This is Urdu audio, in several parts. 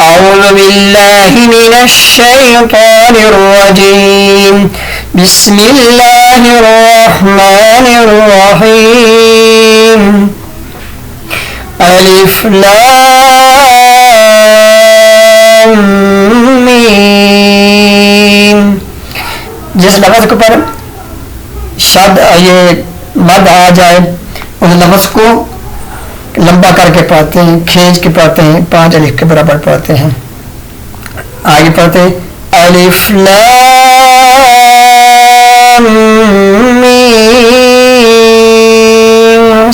أعوذ بالله من الشيطان الرجيم بسم الله الرحمن الرحيم ألف لام ميم۔ جس لفظ کے پر شد یہ مد آ جائے اس لفظ کو لمبا کر کے پڑھتے ہیں، کھینچ کے پڑھتے ہیں، 5 الف کے برابر پڑھتے ہیں۔ آگے پڑھتے ہیں الف لام میم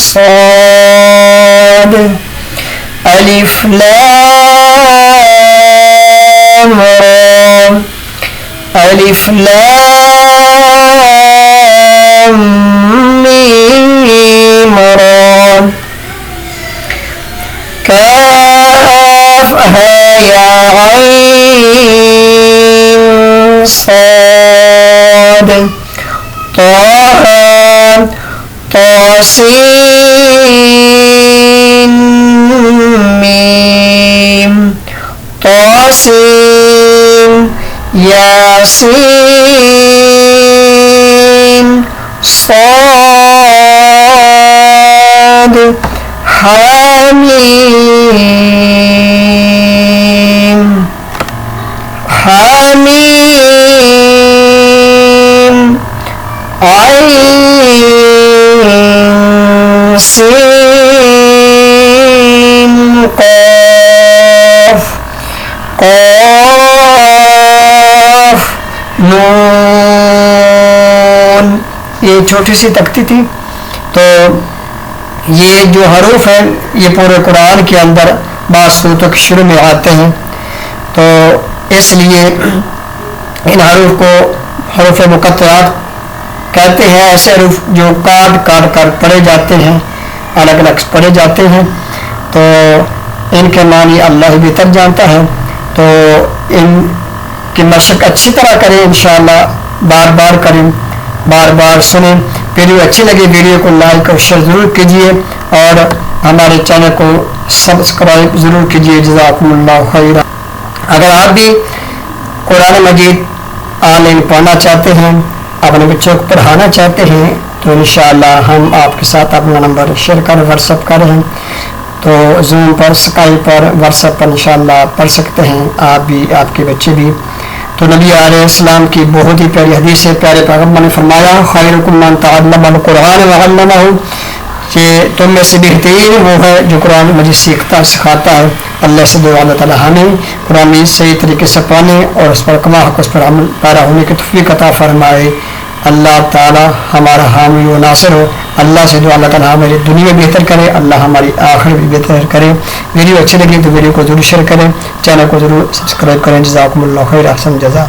صاد، الف لام را، الف لام میم را، کاف ہے یا عین صاد، طاسین میم، طاسین یاسین صاد، حامیم حامیم عین سین قاف، قاف نون۔ یہ چھوٹی سی تختی تھی، تو یہ جو حروف ہیں یہ پورے قرآن کے اندر بعض صورتوں کے شروع میں آتے ہیں، تو اس لیے ان حروف کو حروف مقطعات کہتے ہیں۔ ایسے حروف جو کاٹ کاٹ کر پڑھے جاتے ہیں، الگ الگ پڑھے جاتے ہیں، تو ان کے معنی اللہ ہی بہتر جانتا ہے۔ تو ان کی مشق اچھی طرح کریں، انشاءاللہ بار بار کریں، بار بار سنیں۔ ویڈیو اچھی لگے ویڈیو کو لائک اور شیئر ضرور کیجیے، اور ہمارے چینل کو سبسکرائب ضرور کیجیے۔ جزاکم اللہ خیرا۔ اگر آپ بھی قرآن مجید آن لائن پڑھنا چاہتے ہیں، اپنے بچوں کو پڑھانا چاہتے ہیں، تو انشاءاللہ ہم آپ کے ساتھ اپنا نمبر شیئر کر واٹس ایپ کر رہے ہیں، تو زوم پر، اسکائپ پر، واٹس ایپ پر انشاءاللہ پڑھ سکتے ہیں، آپ بھی، آپ کے بچے بھی۔ تو نبی علیہ السلام کی بہت ہی پیاری حدیث ہے، پیارے پیغمبر نے فرمایا خیرکم من تعلم القرآن وعلمہ، کہ تم میں سے بہترین وہ ہے جو قرآن مجید سیکھتا سکھاتا ہے۔ اللہ سے دعا اللہ تعالیٰ ہمیں قرآن مجید صحیح طریقے سے پڑھنے اور اس پر کما حق اس پر عمل پیرا ہونے کی توفیق عطا فرمائے۔ اللہ تعالیٰ ہمارا حامی و ناصر ہو۔ اللہ سے دعا اللہ تعالیٰ ہماری دنیا بہتر کرے، اللہ ہماری آخرت بھی بہتر کرے۔ ویڈیو اچھی لگی تو ویڈیو کو ضرور شیئر کریں، چینل کو ضرور سبسکرائب کریں۔ جزاکم اللہ خیر، احسن جزا۔